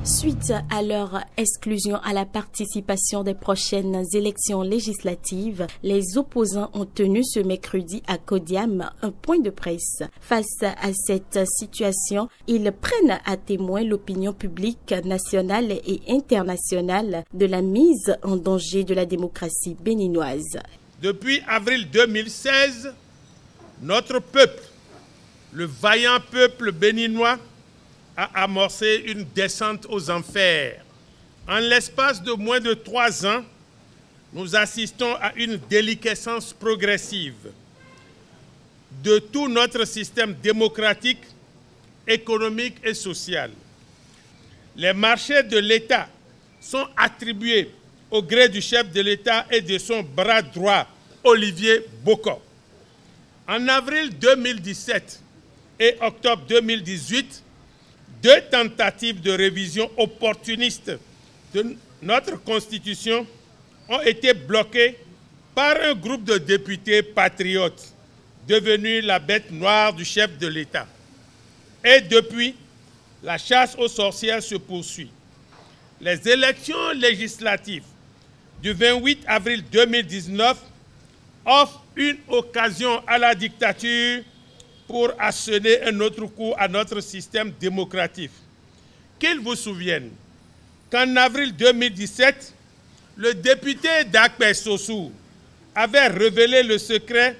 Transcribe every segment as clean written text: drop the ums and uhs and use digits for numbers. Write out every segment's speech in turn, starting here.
Suite à leur exclusion à la participation des prochaines élections législatives, les opposants ont tenu ce mercredi à Kodiam un point de presse. Face à cette situation, ils prennent à témoin l'opinion publique nationale et internationale de la mise en danger de la démocratie béninoise. Depuis avril 2016, notre peuple, le vaillant peuple béninois, a amorcé une descente aux enfers. En l'espace de moins de 3 ans, nous assistons à une déliquescence progressive de tout notre système démocratique, économique et social. Les marchés de l'État sont attribués au gré du chef de l'État et de son bras droit, Olivier Bokor. En avril 2017 et octobre 2018, 2 tentatives de révision opportuniste de notre Constitution ont été bloquées par un groupe de députés patriotes, devenus la bête noire du chef de l'État. Et depuis, la chasse aux sorcières se poursuit. Les élections législatives du 28 avril 2019 offrent une occasion à la dictature pour asséner un autre coup à notre système démocratique. Qu'ils vous souviennent qu'en avril 2017, le député d'Akpé Sossou avait révélé le secret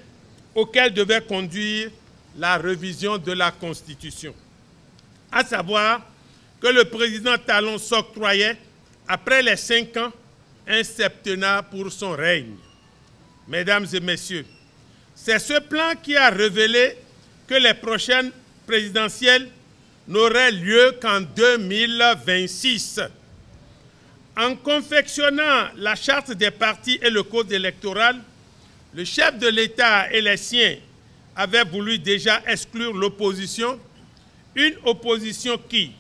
auquel devait conduire la révision de la Constitution. À savoir que le président Talon s'octroyait, après les 5 ans, un septennat pour son règne. Mesdames et messieurs, c'est ce plan qui a révélé que les prochaines présidentielles n'auraient lieu qu'en 2026. En confectionnant la charte des partis et le code électoral, le chef de l'État et les siens avaient voulu déjà exclure l'opposition, une opposition qui,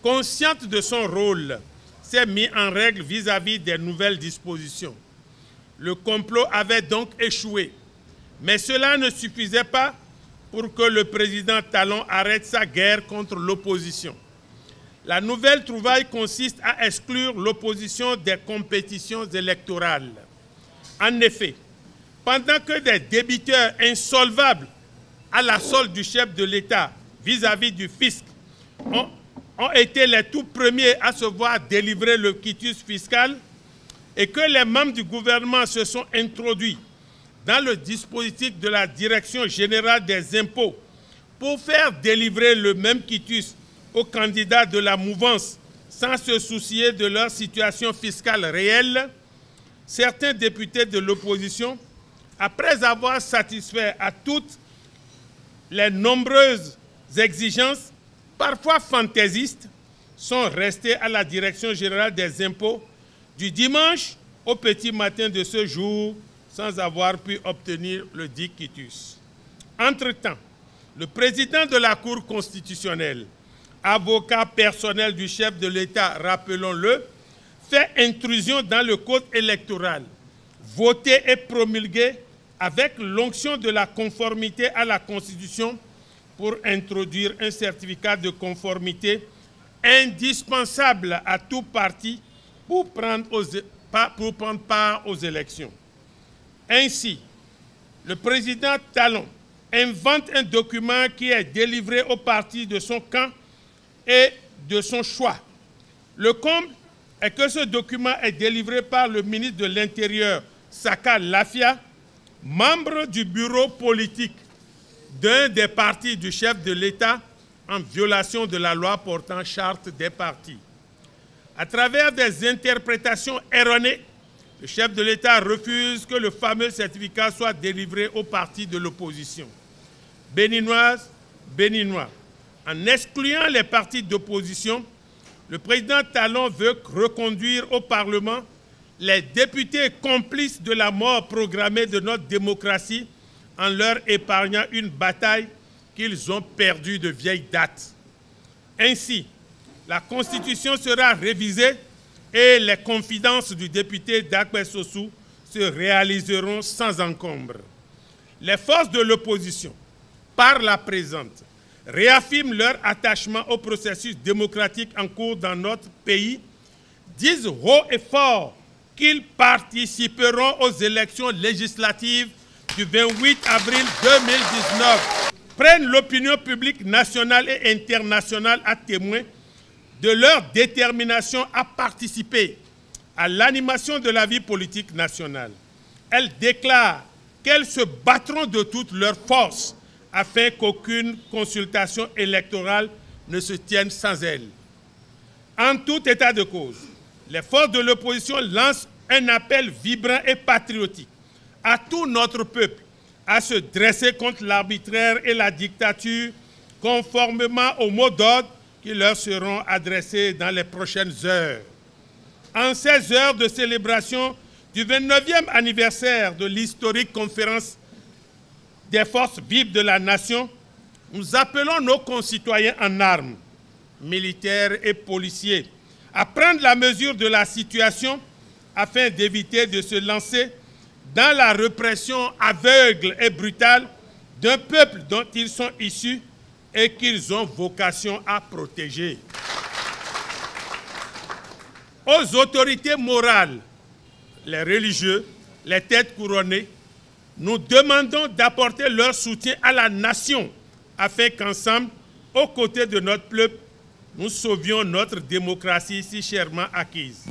consciente de son rôle, s'est mise en règle vis-à-vis des nouvelles dispositions. Le complot avait donc échoué, mais cela ne suffisait pas pour que le président Talon arrête sa guerre contre l'opposition. La nouvelle trouvaille consiste à exclure l'opposition des compétitions électorales. En effet, pendant que des débiteurs insolvables à la solde du chef de l'État vis-à-vis du fisc ont été les tout premiers à se voir délivrer le quitus fiscal et que les membres du gouvernement se sont introduits dans le dispositif de la Direction générale des impôts pour faire délivrer le même quitus aux candidats de la mouvance sans se soucier de leur situation fiscale réelle, certains députés de l'opposition, après avoir satisfait à toutes les nombreuses exigences, parfois fantaisistes, sont restés à la Direction générale des impôts du dimanche au petit matin de ce jour, sans avoir pu obtenir le dit quitus. Entre-temps, le président de la Cour constitutionnelle, avocat personnel du chef de l'État, rappelons-le, fait intrusion dans le code électoral, voté et promulgué avec l'onction de la conformité à la Constitution pour introduire un certificat de conformité indispensable à tout parti pour prendre part aux élections. Ainsi, le président Talon invente un document qui est délivré aux partis de son camp et de son choix. Le comble est que ce document est délivré par le ministre de l'Intérieur, Saka Lafia, membre du bureau politique d'un des partis du chef de l'État en violation de la loi portant charte des partis. À travers des interprétations erronées, le chef de l'État refuse que le fameux certificat soit délivré aux partis de l'opposition. Béninoises, Béninois, en excluant les partis d'opposition, le président Talon veut reconduire au Parlement les députés complices de la mort programmée de notre démocratie en leur épargnant une bataille qu'ils ont perdue de vieille date. Ainsi, la Constitution sera révisée et les confidences du député Dakpe Sossou se réaliseront sans encombre. Les forces de l'opposition, par la présente, réaffirment leur attachement au processus démocratique en cours dans notre pays, disent haut et fort qu'ils participeront aux élections législatives du 28 avril 2019, prennent l'opinion publique nationale et internationale à témoin de leur détermination à participer à l'animation de la vie politique nationale. Elles déclarent qu'elles se battront de toutes leurs forces afin qu'aucune consultation électorale ne se tienne sans elles. En tout état de cause, les forces de l'opposition lancent un appel vibrant et patriotique à tout notre peuple à se dresser contre l'arbitraire et la dictature conformément aux mots d'ordre qui leur seront adressés dans les prochaines heures. En ces heures de célébration du 29e anniversaire de l'historique conférence des forces vives de la nation, nous appelons nos concitoyens en armes, militaires et policiers, à prendre la mesure de la situation afin d'éviter de se lancer dans la répression aveugle et brutale d'un peuple dont ils sont issus et qu'ils ont vocation à protéger. Aux autorités morales, les religieux, les têtes couronnées, nous demandons d'apporter leur soutien à la nation afin qu'ensemble, aux côtés de notre peuple, nous sauvions notre démocratie si chèrement acquise.